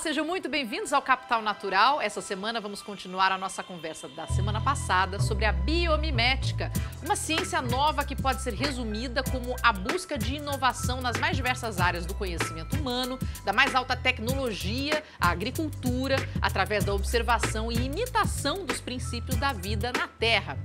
sejam muito bem-vindos ao Capital Natural. Essa semana vamos continuar a nossa conversa da semana passada sobre a biomimética, uma ciência nova que pode ser resumida como a busca de inovação nas mais diversas áreas do conhecimento humano, da mais alta tecnologia à agricultura, através da observação e imitação dos princípios da vida na Terra.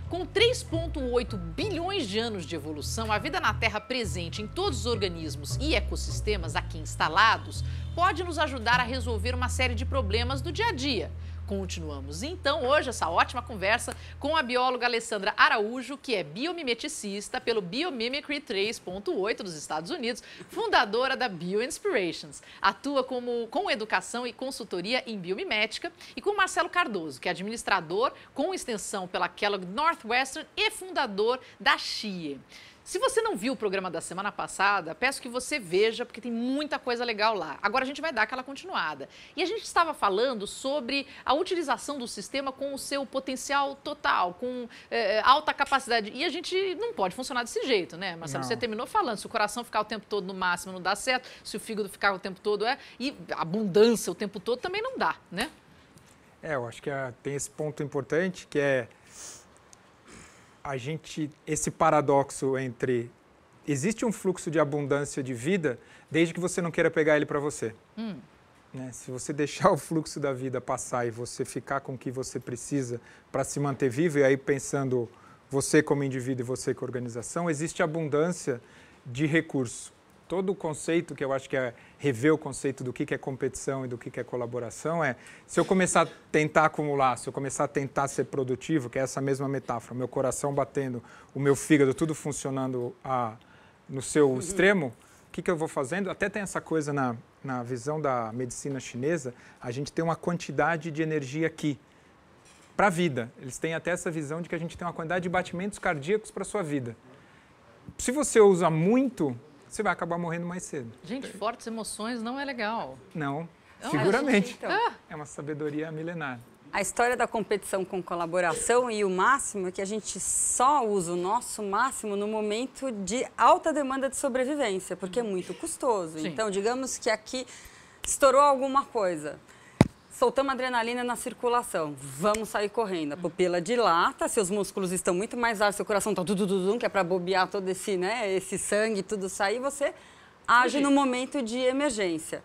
Com 3,8 bilhões de anos de evolução, a vida na Terra presente em todos os organismos e ecossistemas aqui instalados pode nos ajudar a resolver uma série de problemas do dia a dia. Continuamos, então, hoje essa ótima conversa com a bióloga Alessandra Araújo, que é biomimeticista pelo Biomimicry 3.8 dos Estados Unidos, fundadora da BioInspirations. Atua com educação e consultoria em biomimética, e com Marcelo Cardoso, que é administrador com extensão pela Kellogg Northwestern e fundador da CHIE. Se você não viu o programa da semana passada, peço que você veja, porque tem muita coisa legal lá. Agora a gente vai dar aquela continuada. E a gente estava falando sobre a utilização do sistema com o seu potencial total, com alta capacidade. E a gente não pode funcionar desse jeito, né, Marcelo? Não. Você terminou falando, se o coração ficar o tempo todo no máximo não dá certo, se o fígado ficar o tempo todo e abundância o tempo todo também não dá, né? Eu acho que tem esse ponto importante que é esse paradoxo entre existe um fluxo de abundância de vida desde que você não queira pegar ele para você. Né? Se você deixar o fluxo da vida passar e você ficar com o que você precisa para se manter vivo, e aí pensando você como indivíduo e você como organização, existe abundância de recurso. Todo o conceito, que eu acho que é rever o conceito do que é competição e do que é colaboração, se eu começar a tentar acumular, se eu começar a tentar ser produtivo, que é essa mesma metáfora, meu coração batendo, o meu fígado, tudo funcionando no seu extremo, o que eu vou fazendo? Até tem essa coisa na visão da medicina chinesa, a gente tem uma quantidade de energia aqui para a vida. Eles têm até essa visão de que a gente tem uma quantidade de batimentos cardíacos para a sua vida. Se você usa muito, você vai acabar morrendo mais cedo. Gente, fortes emoções não é legal. Não, seguramente. Então, é uma sabedoria milenar. A história da competição com colaboração e o máximo é que a gente só usa o nosso máximo no momento de alta demanda de sobrevivência, porque é muito custoso. Sim. Então, digamos que aqui estourou alguma coisa. Soltamos adrenalina na circulação, vamos sair correndo. A pupila dilata, seus músculos estão muito mais ágeis, seu coração está tudo, que é para bobear todo esse sangue, tudo sair, você age no momento de emergência.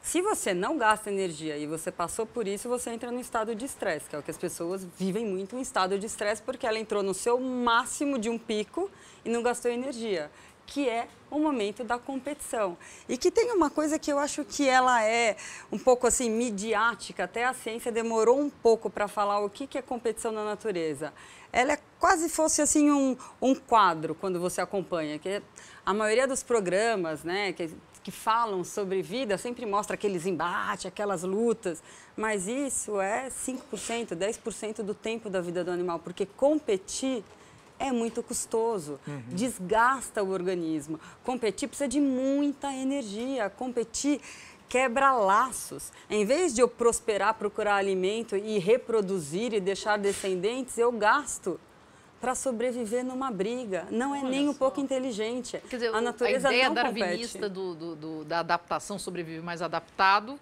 Se você não gasta energia e você passou por isso, você entra no estado de estresse, que é o que as pessoas vivem muito, um estado de estresse, porque ela entrou no seu máximo de um pico e não gastou energia, que é o momento da competição. E que tem uma coisa que eu acho que ela é um pouco assim midiática, até a ciência demorou um pouco para falar o que é competição na natureza. Ela é quase fosse assim um quadro quando você acompanha, que a maioria dos programas, né, que falam sobre vida sempre mostra aqueles embates, aquelas lutas, mas isso é 5%, 10% do tempo da vida do animal, porque competir é muito custoso, desgasta o organismo. Competir precisa de muita energia, competir quebra laços. Em vez de eu prosperar, procurar alimento e reproduzir e deixar descendentes, eu gasto para sobreviver numa briga. Não é nem um pouco inteligente. Quer dizer, a natureza a ideia não darwinista da adaptação, sobrevive mais adaptado,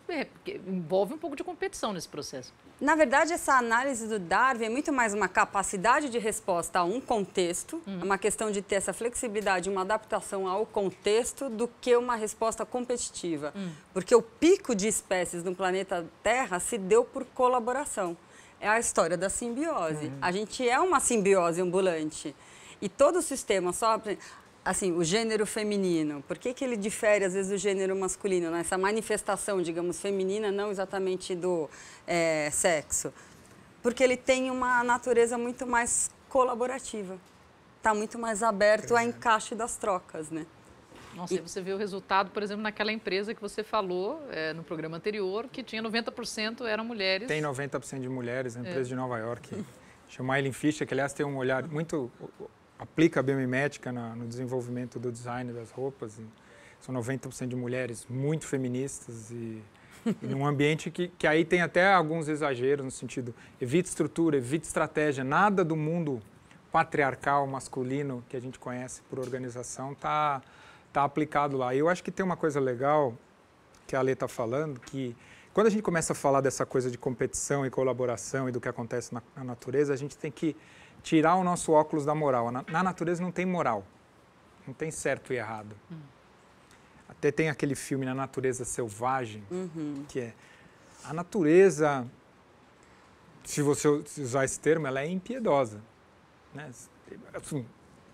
envolve um pouco de competição nesse processo. Na verdade, essa análise do Darwin é muito mais uma capacidade de resposta a um contexto, uma questão de ter essa flexibilidade, uma adaptação ao contexto, do que uma resposta competitiva. Porque o pico de espécies no planeta Terra se deu por colaboração. É a história da simbiose. A gente é uma simbiose ambulante. E todo o sistema sofre, assim, o gênero feminino. Por que ele difere, às vezes, do gênero masculino? Essa manifestação, digamos, feminina, não exatamente do sexo. Porque ele tem uma natureza muito mais colaborativa. Está muito mais aberto a encaixe das trocas, né? Nossa, e você vê o resultado, por exemplo, naquela empresa que você falou no programa anterior, que tinha 90% eram mulheres. Tem 90% de mulheres, a empresa de Nova York. Chama Eileen Fisher, que aliás tem um olhar muito... aplica a biomimética no desenvolvimento do design das roupas. São 90% de mulheres muito feministas e num ambiente que aí tem até alguns exageros no sentido evita estrutura, evita estratégia, nada do mundo patriarcal, masculino que a gente conhece por organização está aplicado lá. E eu acho que tem uma coisa legal que a Ale está falando, que Quando a gente começa a falar dessa coisa de competição e colaboração e do que acontece na natureza, a gente tem que tirar o nosso óculos da moral. Na natureza não tem moral, não tem certo e errado. Até tem aquele filme Na Natureza Selvagem, que é a natureza, se você usar esse termo, ela é impiedosa. Né? Assim,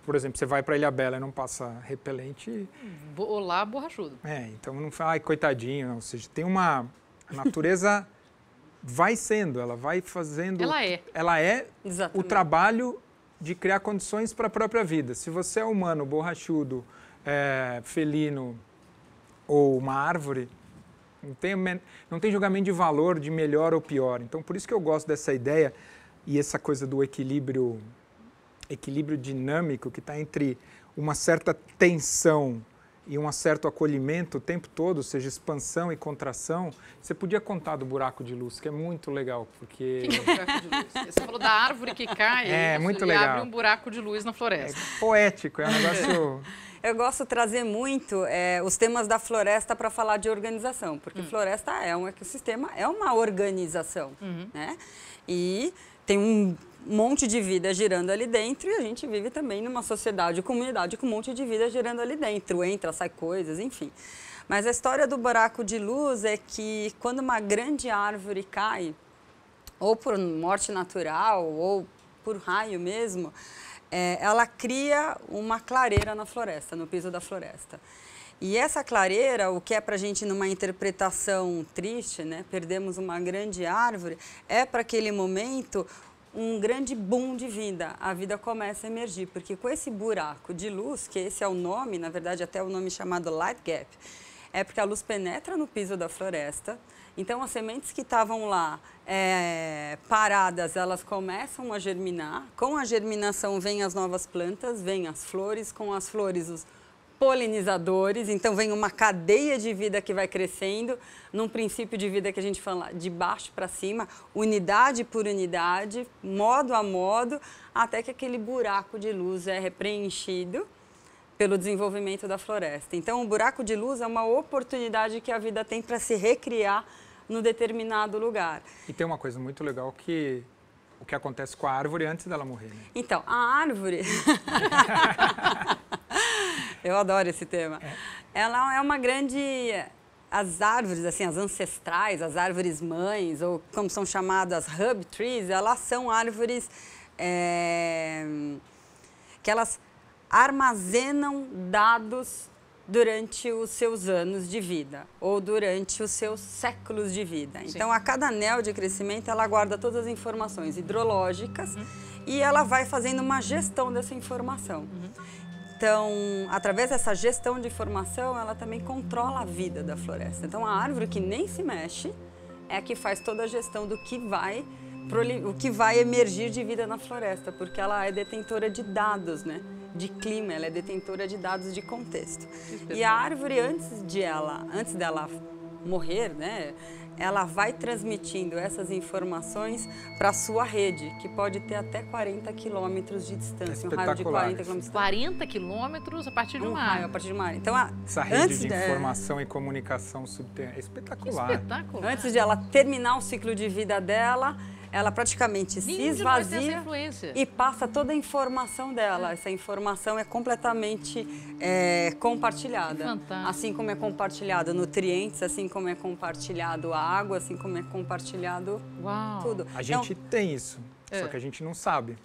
por exemplo, você vai para Ilhabela e não passa repelente. Olá, borrachudo. Então não fala, ai, coitadinho. Ou seja, tem uma... A natureza vai sendo, ela vai fazendo... Ela é o trabalho de criar condições para a própria vida. Se você é humano, borrachudo, felino ou uma árvore, não tem julgamento de valor de melhor ou pior. Então, por isso que eu gosto dessa ideia e essa coisa do equilíbrio dinâmico que está entre uma certa tensão e um certo acolhimento o tempo todo, ou seja, expansão e contração. Você podia contar do buraco de luz, que é muito legal, porque... O que é o buraco de luz? Você falou da árvore que cai muito e legal. abre um buraco de luz na floresta. É poético, é um negócio... Eu gosto de trazer muito os temas da floresta para falar de organização, porque floresta é um ecossistema, é uma organização, né? E tem um monte de vida girando ali dentro e a gente vive também numa sociedade, comunidade com um monte de vida girando ali dentro, entra, sai coisas, enfim. Mas a história do buraco de luz é que quando uma grande árvore cai, ou por morte natural, ou por raio mesmo, ela cria uma clareira na floresta, no piso da floresta. E essa clareira, o que é para a gente numa interpretação triste, né? Perdemos uma grande árvore, é para aquele momento um grande boom de vida. A vida começa a emergir, porque com esse buraco de luz, que esse é o nome, na verdade até o nome chamado light gap, é porque a luz penetra no piso da floresta. Então, as sementes que estavam lá paradas, elas começam a germinar. Com a germinação, vêm as novas plantas, vêm as flores. Com as flores, os polinizadores. Então, vem uma cadeia de vida que vai crescendo, num princípio de vida que a gente fala de baixo para cima, unidade por unidade, modo a modo, até que aquele buraco de luz é preenchido pelo desenvolvimento da floresta. Então, o buraco de luz é uma oportunidade que a vida tem para se recriar no determinado lugar. E tem uma coisa muito legal que o que acontece com a árvore antes dela morrer, né? Então, a árvore... Eu adoro esse tema. Ela é uma grande... As árvores, assim, as ancestrais, as árvores mães, ou como são chamadas hub trees, elas são árvores que elas armazenam dados durante os seus anos de vida ou durante os seus séculos de vida. Então, a cada anel de crescimento, ela guarda todas as informações hidrológicas e ela vai fazendo uma gestão dessa informação. Então, através dessa gestão de informação, ela também controla a vida da floresta. Então, a árvore que nem se mexe é a que faz toda a gestão do que vai emergir de vida na floresta, porque ela é detentora de dados, né? De clima, ela é detentora de dados de contexto. E a árvore, antes dela morrer, né? Ela vai transmitindo essas informações para a sua rede, que pode ter até 40 quilômetros de distância, um raio de 40 quilômetros. 40 quilômetros a partir de uma área. A partir de uma área. Então, essa rede de informação e comunicação subterrânea é espetacular. Espetacular. Antes de ela terminar o ciclo de vida dela, ela praticamente se esvazia e passa toda a informação dela. Essa informação é completamente compartilhada. Fantástico. Assim como é compartilhado nutrientes, assim como é compartilhado a água, assim como é compartilhado tudo. A gente tem isso, só que a gente não sabe.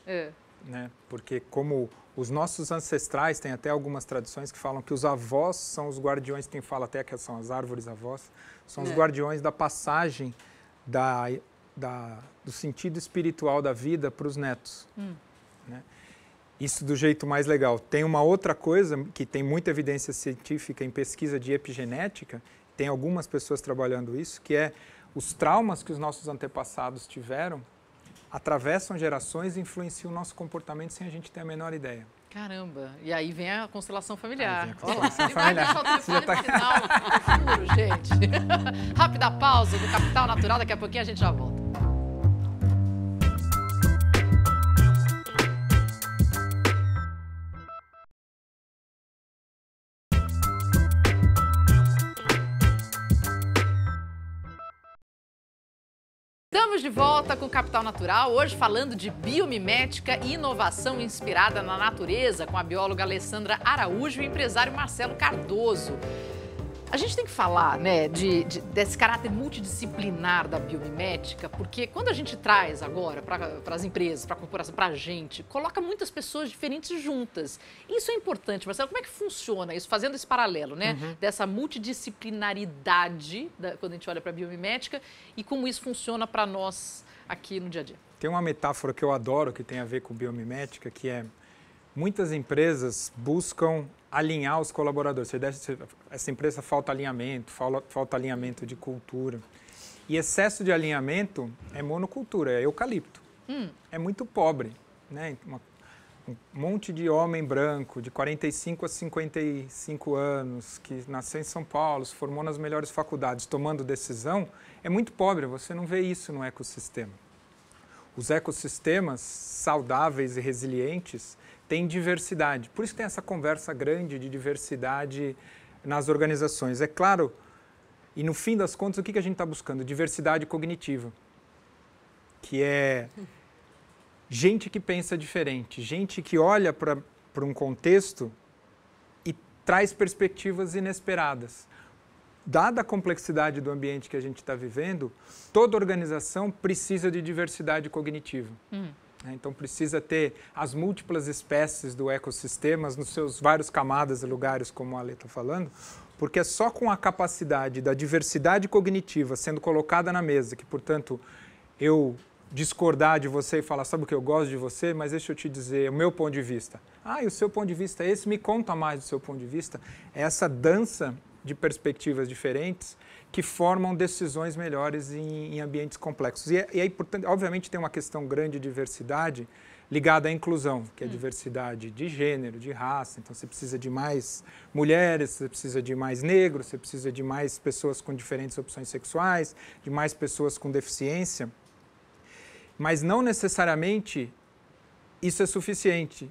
Né? Porque como os nossos ancestrais, tem até algumas tradições que falam que os avós são os guardiões, quem fala até que são as árvores avós, são os guardiões da passagem do sentido espiritual da vida para os netos. Né? Isso do jeito mais legal. Tem uma outra coisa que tem muita evidência científica em pesquisa de epigenética, tem algumas pessoas trabalhando isso, que é os traumas que os nossos antepassados tiveram, atravessam gerações e influenciam o nosso comportamento sem a gente ter a menor ideia. Caramba, e aí vem a constelação familiar. Aí vem a constelação familiar. Vai deixar o telefone no final, juro, gente. Rápida pausa do Capital Natural, daqui a pouquinho a gente já volta. Estamos de volta com o Capital Natural, hoje falando de biomimética e inovação inspirada na natureza, com a bióloga Alessandra Araújo e o empresário Marcelo Cardoso. A gente tem que falar, né, desse caráter multidisciplinar da biomimética, porque quando a gente traz agora para as empresas, para a corporação, para a gente, coloca muitas pessoas diferentes juntas. Isso é importante, Marcelo. Como é que funciona isso, fazendo esse paralelo, né, dessa multidisciplinaridade, quando a gente olha para a biomimética, e como isso funciona para nós aqui no dia a dia? Tem uma metáfora que eu adoro, que tem a ver com biomimética, que é muitas empresas buscam alinhar os colaboradores. Essa empresa falta alinhamento de cultura. E excesso de alinhamento é monocultura, é eucalipto. É muito pobre, né? Um monte de homem branco, de 45 a 55 anos, que nasceu em São Paulo, se formou nas melhores faculdades, tomando decisão, é muito pobre, você não vê isso no ecossistema. Os ecossistemas saudáveis e resilientes têm diversidade. Por isso tem essa conversa grande de diversidade nas organizações. É claro, e no fim das contas, o que a gente está buscando? Diversidade cognitiva, que é gente que pensa diferente, gente que olha para um contexto e traz perspectivas inesperadas. Dada a complexidade do ambiente que a gente está vivendo, toda organização precisa de diversidade cognitiva. Então, precisa ter as múltiplas espécies do ecossistema nos seus vários camadas e lugares, como a Ale está falando, porque é só com a capacidade da diversidade cognitiva sendo colocada na mesa, que, portanto, eu discordar de você e falar, sabe o que eu gosto de você, mas deixa eu te dizer o meu ponto de vista. E o seu ponto de vista é esse, me conta mais do seu ponto de vista. É essa dança de perspectivas diferentes que formam decisões melhores em ambientes complexos. E aí, portanto, obviamente tem uma questão grande de diversidade ligada à inclusão, que é a diversidade de gênero, de raça. Então, você precisa de mais mulheres, você precisa de mais negros, você precisa de mais pessoas com diferentes opções sexuais, de mais pessoas com deficiência. Mas não necessariamente isso é suficiente.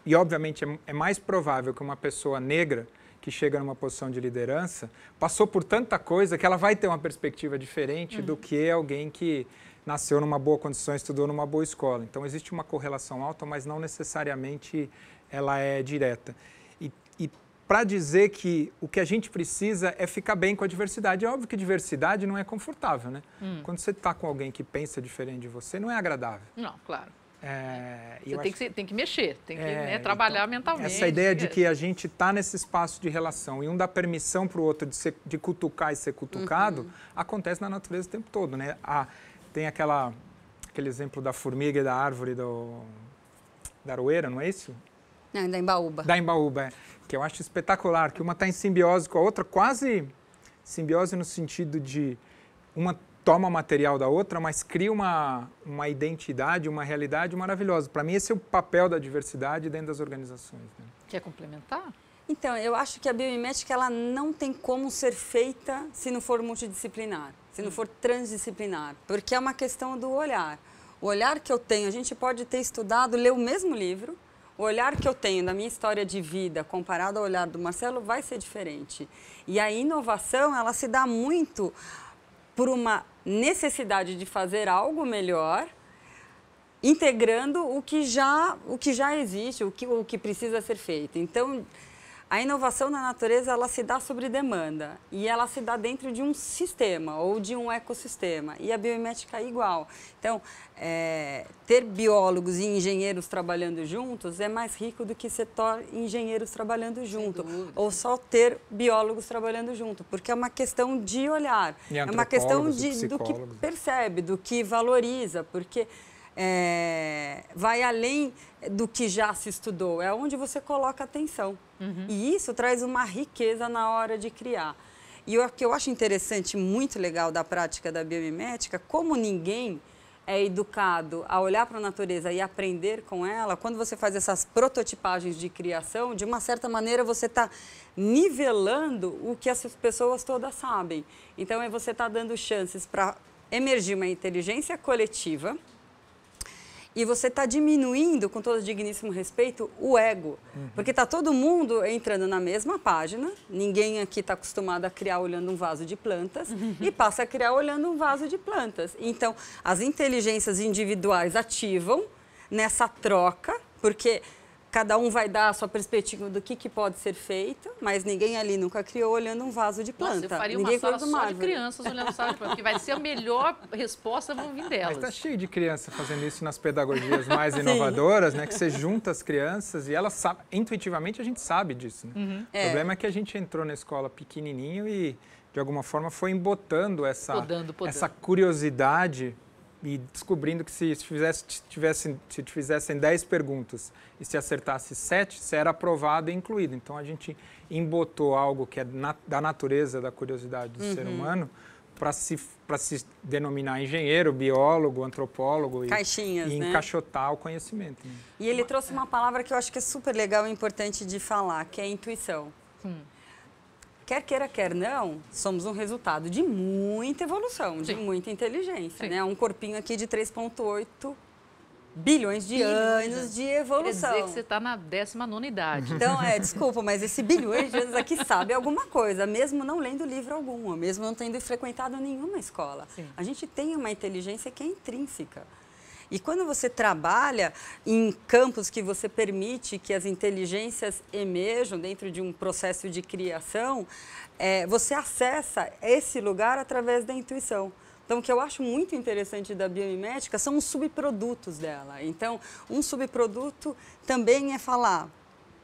E, obviamente, é mais provável que uma pessoa negra que chega numa posição de liderança, passou por tanta coisa que ela vai ter uma perspectiva diferente do que alguém que nasceu numa boa condição, estudou numa boa escola. Então, existe uma correlação alta, mas não necessariamente ela é direta. E para dizer que o que a gente precisa é ficar bem com a diversidade. É óbvio que diversidade não é confortável, né? Quando você está com alguém que pensa diferente de você, não é agradável. Não, claro. Você tem que mexer, tem que trabalhar então, mentalmente. Essa ideia de que a gente está nesse espaço de relação e um dá permissão para o outro de cutucar e ser cutucado, acontece na natureza o tempo todo, né? Tem aquele exemplo da formiga e da árvore da aroeira, não é isso? Não, da embaúba. Da embaúba, que eu acho espetacular, que uma está em simbiose com a outra, quase simbiose no sentido de uma toma material da outra, mas cria uma identidade, uma realidade maravilhosa. Para mim, esse é o papel da diversidade dentro das organizações. Né? Quer complementar? Então, eu acho que a biomimética ela não tem como ser feita se não for multidisciplinar, se não for transdisciplinar, porque é uma questão do olhar. O olhar que eu tenho, a gente pode ter estudado, ler o mesmo livro, o olhar que eu tenho da minha história de vida comparado ao olhar do Marcelo vai ser diferente. E a inovação, ela se dá muito por uma necessidade de fazer algo melhor, integrando o que já existe, o que precisa ser feito. Então, a inovação na natureza, ela se dá sobre demanda e ela se dá dentro de um sistema ou de um ecossistema. E a biomimética é igual. Então, ter biólogos e engenheiros trabalhando juntos é mais rico do que ter engenheiros trabalhando junto. Ou só ter biólogos trabalhando junto, porque é uma questão de olhar. É uma questão do que percebe, do que valoriza, porque vai além do que já se estudou, é onde você coloca atenção. E isso traz uma riqueza na hora de criar. E o que eu acho interessante, muito legal da prática da biomimética, como ninguém é educado a olhar para a natureza e aprender com ela, quando você faz essas prototipagens de criação, de uma certa maneira você está nivelando o que essas pessoas todas sabem. Então, você está dando chances para emergir uma inteligência coletiva e você está diminuindo, com todo digníssimo respeito, o ego. Porque está todo mundo entrando na mesma página, ninguém aqui está acostumado a criar olhando um vaso de plantas, e passa a criar olhando um vaso de plantas. Então, as inteligências individuais ativam nessa troca, porque cada um vai dar a sua perspectiva do que pode ser feito, mas ninguém ali nunca criou olhando um vaso de planta. Nossa, eu faria ninguém uma sala só de crianças olhando sala de planta, porque vai ser a melhor resposta, vão vir delas. Mas está cheio de criança fazendo isso nas pedagogias mais inovadoras, né? Que você junta as crianças e elas sabem, intuitivamente a gente sabe disso, né? O problema é que a gente entrou na escola pequenininho e, de alguma forma, foi embotando essa curiosidade e descobrindo que se te fizessem 10 perguntas e se acertasse 7, você era aprovado e incluído. Então, a gente embotou algo que é da natureza, da curiosidade do ser humano, para se denominar engenheiro, biólogo, antropólogo Caixinhas, e encaixotar o conhecimento. Né? E ele trouxe uma palavra que eu acho que é super legal e importante de falar, que é a intuição. Quer queira, quer não, somos um resultado de muita evolução, de muita inteligência, né? Um corpinho aqui de 3,8 bilhões de anos de evolução. Quer dizer que você está na 19ª idade. Então, desculpa, mas esse bilhões de anos aqui sabe alguma coisa, mesmo não lendo livro algum, mesmo não tendo frequentado nenhuma escola. A gente tem uma inteligência que é intrínseca. E quando você trabalha em campos que você permite que as inteligências emerjam dentro de um processo de criação, você acessa esse lugar através da intuição. Então, o que eu acho muito interessante da biomimética são os subprodutos dela. Então, um subproduto também é falar,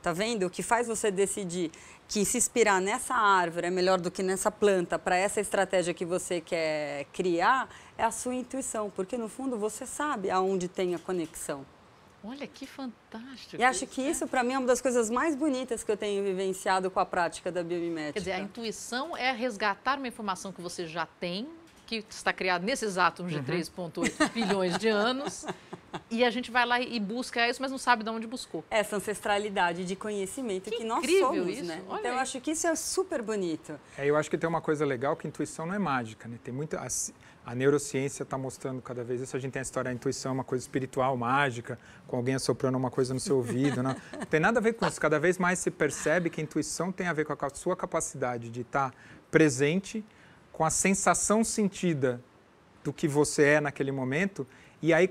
tá vendo? O que faz você decidir que se inspirar nessa árvore é melhor do que nessa planta para essa estratégia que você quer criar é a sua intuição, porque no fundo você sabe aonde tem a conexão. Olha que fantástico. E acho que isso para mim é uma das coisas mais bonitas que eu tenho vivenciado com a prática da biomimética. Quer dizer, a intuição é resgatar uma informação que você já tem, que está criado nesses átomos de 3,8 bilhões de anos, e a gente vai lá e busca isso, mas não sabe de onde buscou. Essa ancestralidade de conhecimento que nós somos, isso. Né? Olha então, eu acho que isso é super bonito. Eu acho que tem uma coisa legal, que a intuição não é mágica, né? Tem muita... A neurociência está mostrando cada vez isso. A gente tem a história da intuição, uma coisa espiritual, mágica, com alguém assoprando uma coisa no seu ouvido. Não tem nada a ver com isso. Cada vez mais se percebe que a intuição tem a ver com a sua capacidade de estar presente, com a sensação sentida do que você é naquele momento. E aí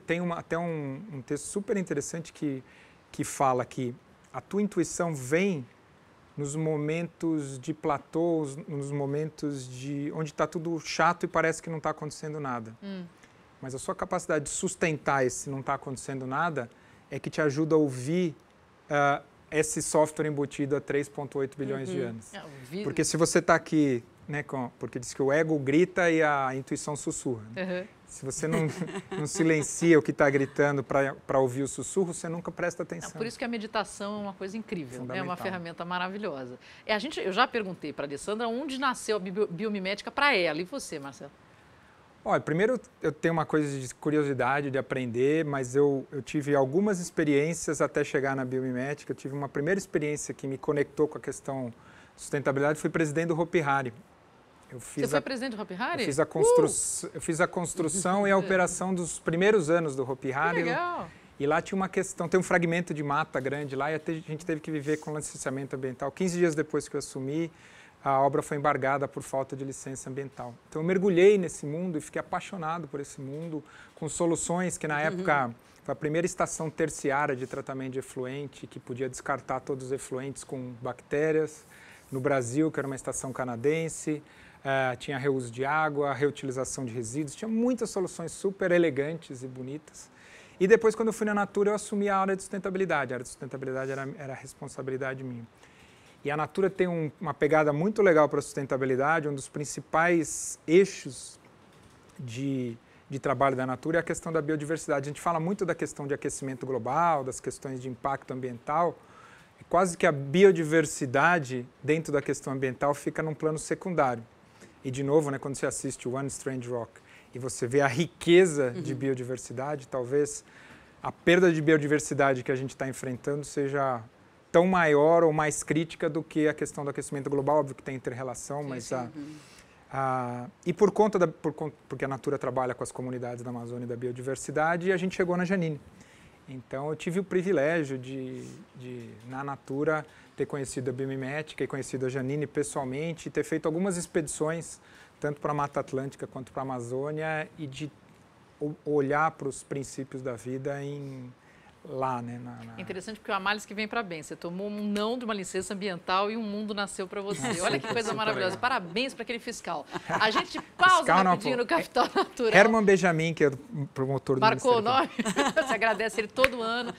tem até um texto super interessante que fala que a tua intuição vem nos momentos de platôs, nos momentos onde está tudo chato e parece que não está acontecendo nada. Mas a sua capacidade de sustentar esse não está acontecendo nada é que te ajuda a ouvir esse software embutido há 3,8 bilhões de anos. Porque se você está aqui, né, porque diz que o ego grita e a intuição sussurra. Né? Se você não silencia o que está gritando para ouvir o sussurro, você nunca presta atenção. Por isso que a meditação é uma coisa incrível, é uma ferramenta maravilhosa. Eu já perguntei para a Alessandra onde nasceu a biomimética para ela. E você, Marcelo? Olha, primeiro eu tenho uma coisa de curiosidade de aprender, mas eu tive algumas experiências até chegar na biomimética. Eu tive uma primeira experiência que me conectou com a questão de sustentabilidade, fui presidente do Hopi Hari. Você foi presidente do Hopi Hari? Eu fiz a construção e a operação dos primeiros anos do Hopi Hari. Que legal! E lá tinha uma questão, tem um fragmento de mata grande lá e a gente teve que viver com licenciamento ambiental. 15 dias depois que eu assumi, a obra foi embargada por falta de licença ambiental. Então eu mergulhei nesse mundo e fiquei apaixonado por esse mundo, com soluções que na época foi a primeira estação terciária de tratamento de efluente, que podia descartar todos os efluentes com bactérias. No Brasil, que era uma estação canadense, tinha reuso de água, reutilização de resíduos, tinha muitas soluções super elegantes e bonitas. E depois, quando eu fui na Natura, eu assumi a área de sustentabilidade. A área de sustentabilidade era responsabilidade minha. E a Natura tem uma pegada muito legal para a sustentabilidade. Um dos principais eixos de trabalho da Natura é a questão da biodiversidade. A gente fala muito da questão de aquecimento global, das questões de impacto ambiental. É quase que a biodiversidade dentro da questão ambiental fica num plano secundário. E, de novo, né, quando você assiste o One Strange Rock e você vê a riqueza de biodiversidade, talvez a perda de biodiversidade que a gente está enfrentando seja tão maior ou mais crítica do que a questão do aquecimento global. Óbvio que tem inter-relação, mas E porque a Natura trabalha com as comunidades da Amazônia e da biodiversidade, a gente chegou na Janine. Então, eu tive o privilégio de na Natura, ter conhecido a biomimética e conhecido a Janine pessoalmente, e ter feito algumas expedições, tanto para a Mata Atlântica quanto para a Amazônia, e de olhar para os princípios da vida lá, né? É interessante porque o Amális que vem para bem. Você tomou um não de uma licença ambiantal e um mundo nasceu para você. Olha que coisa maravilhosa. Parabéns para aquele fiscal. A gente pausa rapidinho no Capital Natural. Herman Benjamin, que é o promotor do Marcou o nome? Você agradece ele todo ano.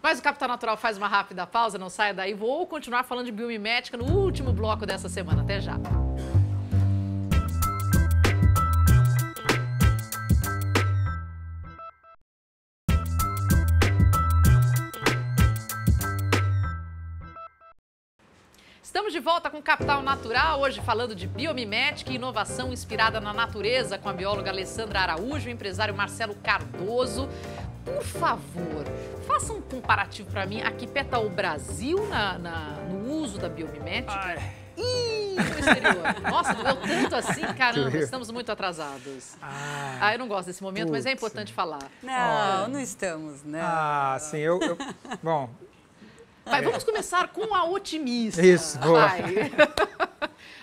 Mas o Capital Natural faz uma rápida pausa, não saia daí. Vou continuar falando de biomimética no último bloco dessa semana. Até já. Estamos de volta com o Capital Natural, hoje falando de biomimética e inovação inspirada na natureza, com a bióloga Alessandra Araújo e o empresário Marcelo Cardoso. Por favor, faça um comparativo para mim. Aqui pé está o Brasil no uso da biomimética e no exterior. Nossa, doeu tanto assim, caramba, estamos muito atrasados. Eu não gosto desse momento, mas é importante falar. Não estamos, né? Sim, bom... Vamos começar com a otimista. Isso, boa.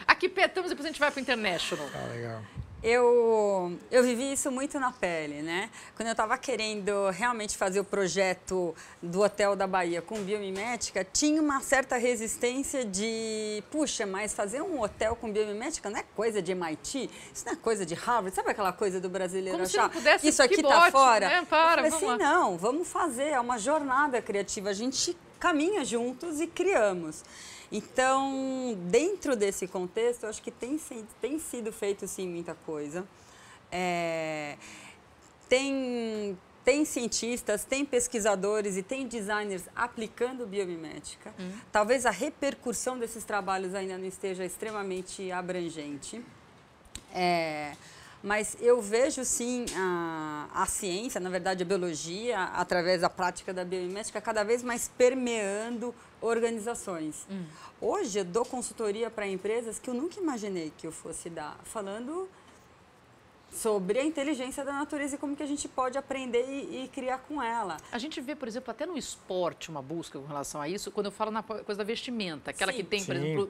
Aqui petamos e depois a gente vai para o International. Legal. Eu vivi isso muito na pele, né? Quando eu estava querendo realmente fazer o projeto do Hotel da Bahia com biomimética, tinha uma certa resistência de, puxa, mas fazer um hotel com biomimética não é coisa de MIT, isso não é coisa de Harvard, sabe aquela coisa do brasileiro como achar se não pudesse, isso aqui tá fora? Né? Eu falei assim, não, vamos fazer, é uma jornada criativa, a gente caminha juntos e criamos. Então, dentro desse contexto, eu acho que tem sido feito, sim, muita coisa. Tem cientistas, tem pesquisadores e tem designers aplicando biomimética. Talvez a repercussão desses trabalhos ainda não esteja extremamente abrangente. Mas eu vejo, sim, a ciência, na verdade, a biologia, através da prática da biomimética, cada vez mais permeando organizações. Hoje, eu dou consultoria para empresas que eu nunca imaginei que eu fosse dar, falando sobre a inteligência da natureza e como que a gente pode aprender e criar com ela. A gente vê, por exemplo, até no esporte uma busca com relação a isso, quando eu falo na coisa da vestimenta, aquela que tem, por exemplo,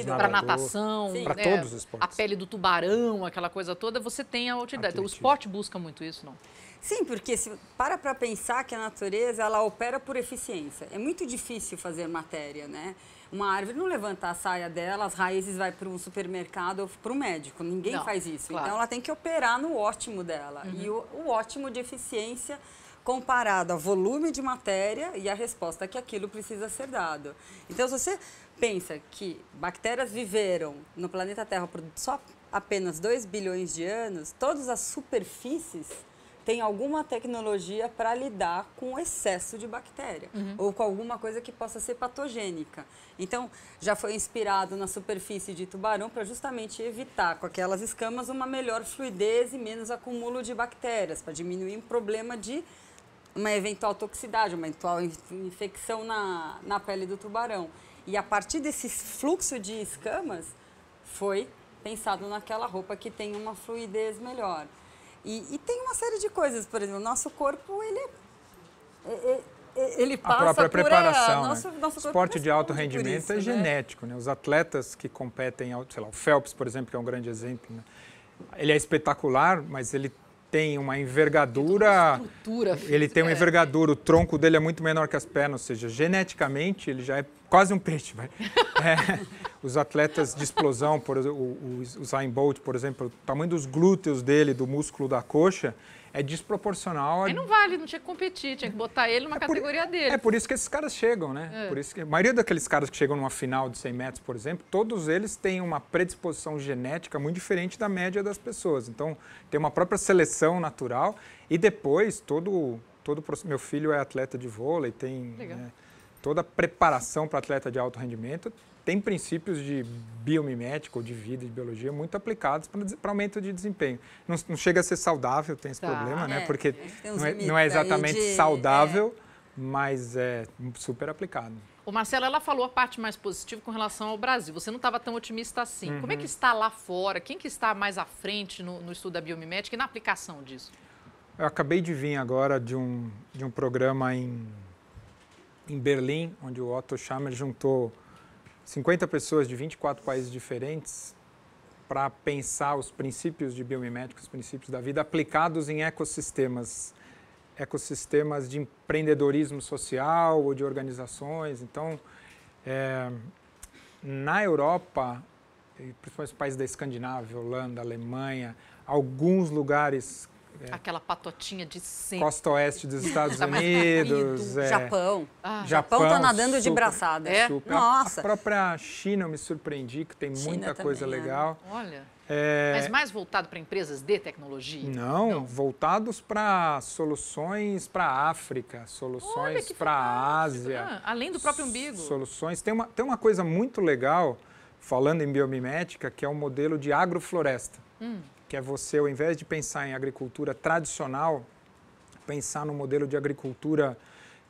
para natação, para todos os esportes. A pele do tubarão, aquela coisa toda, você tem a utilidade. Então, o esporte busca muito isso, não? Sim, porque se para pensar que a natureza, ela opera por eficiência. É muito difícil fazer matéria, né? Uma árvore não levanta a saia dela, as raízes vai para um supermercado ou para um médico. Ninguém faz isso. Claro. Então, ela tem que operar no ótimo dela. E o ótimo de eficiência comparado ao volume de matéria e a resposta que aquilo precisa ser dado. Então, se você pensa que bactérias viveram no planeta Terra por só apenas 2 bilhões de anos, todas as superfícies tem alguma tecnologia para lidar com o excesso de bactéria ou com alguma coisa que possa ser patogênica. Então, já foi inspirado na superfície de tubarão para justamente evitar com aquelas escamas uma melhor fluidez e menos acúmulo de bactérias, para diminuir um problema de uma eventual toxicidade, uma eventual infecção na pele do tubarão. E a partir desse fluxo de escamas, foi pensado naquela roupa que tem uma fluidez melhor. E tem uma série de coisas, por exemplo, o nosso corpo, ele passa a própria preparação, nosso esporte de alto rendimento é genético, né? Os atletas que competem, sei lá, o Phelps, por exemplo, que é um grande exemplo, né? Ele é espetacular, mas ele tem uma envergadura, uma envergadura, o tronco dele é muito menor que as pernas, ou seja, geneticamente ele já é quase um peixe. Os atletas de explosão, o Usain Bolt, por exemplo, o tamanho dos glúteos dele, do músculo da coxa, é desproporcional. Aí não vale, não tinha que competir, tinha que botar ele numa categoria dele. É por isso que esses caras chegam, né? Por isso que a maioria daqueles caras que chegam numa final de 100 metros, por exemplo, todos eles têm uma predisposição genética muito diferente da média das pessoas. Então, tem uma própria seleção natural e depois meu filho é atleta de vôlei, tem toda a preparação para atleta de alto rendimento. Tem princípios de biomimética ou de vida, de biologia, muito aplicados para aumento de desempenho. Não chega a ser saudável, tem esse problema, né? Porque não é exatamente saudável, mas é super aplicado. O Marcelo, ela falou a parte mais positiva com relação ao Brasil. Você não estava tão otimista assim. Como é que está lá fora? Quem que está mais à frente no estudo da biomimética e na aplicação disso? Eu acabei de vir agora de um programa em Berlim, onde o Otto Scharmer juntou 50 pessoas de 24 países diferentes para pensar os princípios de biomimética, os princípios da vida aplicados em ecossistemas de empreendedorismo social ou de organizações. Então, na Europa, principalmente os países da Escandinávia, Holanda, Alemanha, alguns lugares... Aquela patotinha de sempre. Costa oeste dos Estados Unidos. Japão. Japão está nadando de braçada. Nossa. A própria China, eu me surpreendi, que tem muita coisa legal. Olha. Mas mais voltado para empresas de tecnologia? Não. Voltados para soluções para a África, soluções para a Ásia. Além do próprio umbigo. Soluções. Tem uma coisa muito legal, falando em biomimética, que é o modelo de agrofloresta. Que é você, ao invés de pensar em agricultura tradicional, pensar no modelo de agricultura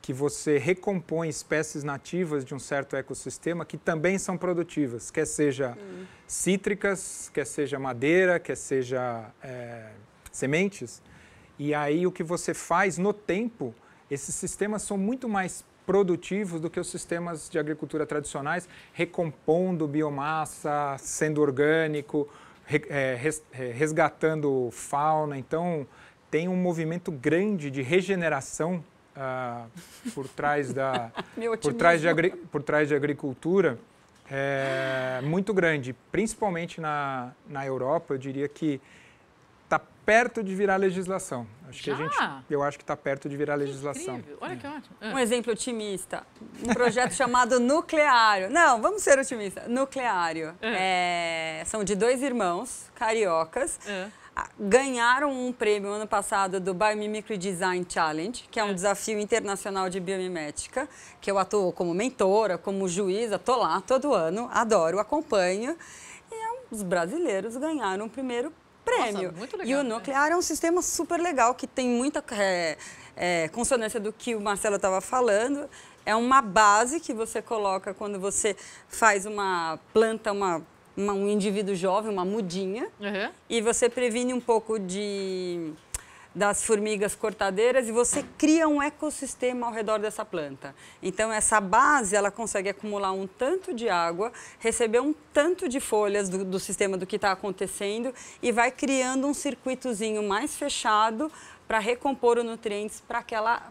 que você recompõe espécies nativas de um certo ecossistema que também são produtivas, quer seja cítricas, quer seja madeira, quer seja sementes. E aí o que você faz no tempo, esses sistemas são muito mais produtivos do que os sistemas de agricultura tradicionais, recompondo biomassa, sendo orgânico, resgatando fauna. Então, tem um movimento grande de regeneração por trás de agricultura muito grande, principalmente na Europa. Eu diria que está perto de virar legislação. Eu acho que está perto de virar legislação. Incrível. Olha que ótimo. Um exemplo otimista, um projeto chamado Nucleário. Não, vamos ser otimistas. Nucleário. São de 2 irmãos cariocas. Ganharam um prêmio ano passado do Biomimicry Design Challenge, que é um desafio internacional de biomimética, que eu atuo como mentora, como juíza, estou lá todo ano, adoro, acompanho. E os brasileiros ganharam o primeiro prêmio. Nossa, muito legal, e o Nuclear é um sistema super legal, que tem muita consonância do que o Marcelo estava falando. É uma base que você coloca quando você faz uma planta, um indivíduo jovem, uma mudinha, e você previne um pouco das formigas cortadeiras e você cria um ecossistema ao redor dessa planta. Então, essa base, ela consegue acumular um tanto de água, receber um tanto de folhas do sistema do que está acontecendo e vai criando um circuitozinho mais fechado para recompor os nutrientes para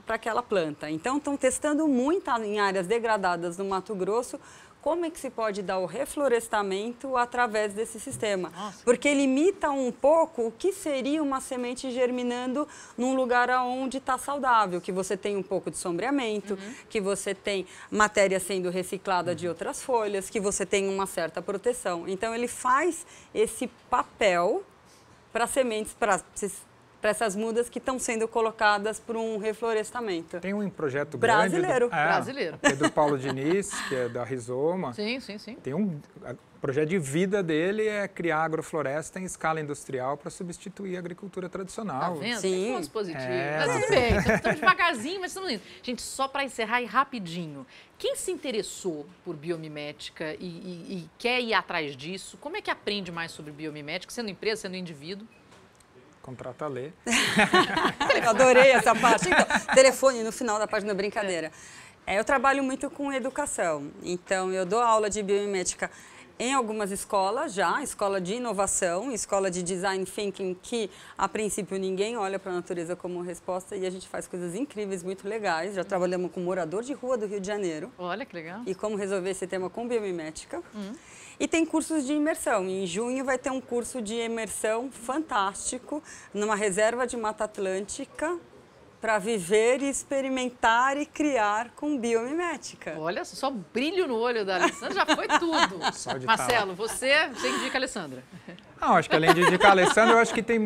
aquela planta. Então, estão testando muito em áreas degradadas no Mato Grosso como é que se pode dar o reflorestamento através desse sistema. Nossa. Porque limita um pouco o que seria uma semente germinando num lugar onde está saudável, que você tem um pouco de sombreamento, que você tem matéria sendo reciclada de outras folhas, que você tem uma certa proteção. Então, ele faz esse papel para sementes, para essas mudas que estão sendo colocadas para um reflorestamento. Tem um projeto brasileiro. Brasileiro. Que é do Paulo Diniz, que é da Rizoma. Sim. Tem o projeto de vida dele é criar agrofloresta em escala industrial para substituir a agricultura tradicional. Tá vendo? Sim. Tem pontos positivos. Mas tudo bem, estamos devagarzinho, mas estamos indo. Gente, só para encerrar e rapidinho, quem se interessou por biomimética e quer ir atrás disso, como é que aprende mais sobre biomimética, sendo empresa, sendo indivíduo? Contrata a Lê. Eu adorei essa parte. Então, telefone no final da página, brincadeira. Eu trabalho muito com educação, então eu dou aula de biomimética em algumas escolas já, escola de inovação, escola de design thinking, que a princípio ninguém olha para a natureza como resposta e a gente faz coisas incríveis, muito legais. Já trabalhamos com morador de rua do Rio de Janeiro. Olha que legal. E como resolver esse tema com biomimética. E tem cursos de imersão. Em junho vai ter um curso de imersão fantástico numa reserva de Mata Atlântica para viver, experimentar e criar com biomimética. Olha, só brilho no olho da Alessandra, já foi tudo. Marcelo, você indica a Alessandra. Não, acho que além de indicar a Alessandra, eu acho que tem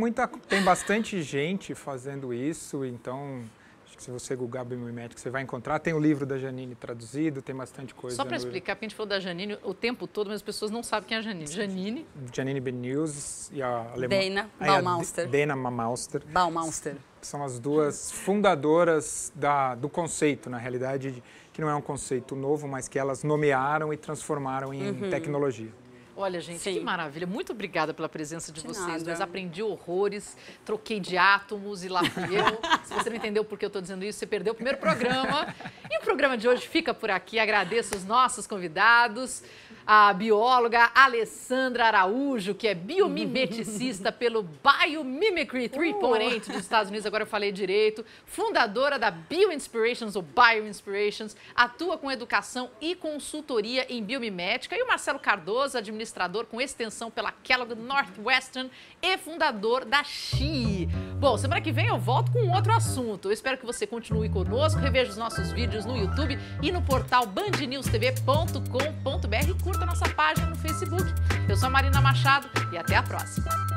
bastante gente fazendo isso, então Acho que se você googar biomimética, você vai encontrar. Tem o livro da Janine traduzido, tem bastante coisa. Só para explicar, porque a gente falou da Janine o tempo todo, mas as pessoas não sabem quem é a Janine. Janine Benyus e a alemã... Dana Baumauster. Dana Baumauster. Baumauster. São as duas fundadoras do conceito, na realidade, que não é um conceito novo, mas que elas nomearam e transformaram em tecnologia. Olha, gente, que maravilha. Muito obrigada pela presença de vocês dois. Nada. Aprendi horrores, troquei de átomos e lá fui eu. Se você não entendeu por que eu estou dizendo isso, você perdeu o primeiro programa. E o programa de hoje fica por aqui. Agradeço os nossos convidados, a bióloga Alessandra Araújo, que é biomimeticista pelo Biomimicry 3.8 dos Estados Unidos, agora eu falei direito, fundadora da BioInspirations ou BioInspirations, atua com educação e consultoria em biomimética, e o Marcelo Cardoso, administrador com extensão pela Kellogg Northwestern e fundador da XI. Bom, semana que vem eu volto com outro assunto. Eu espero que você continue conosco, reveja os nossos vídeos no YouTube e no portal bandnewstv.com.br e curta nossa página no Facebook. Eu sou a Marina Machado e até a próxima.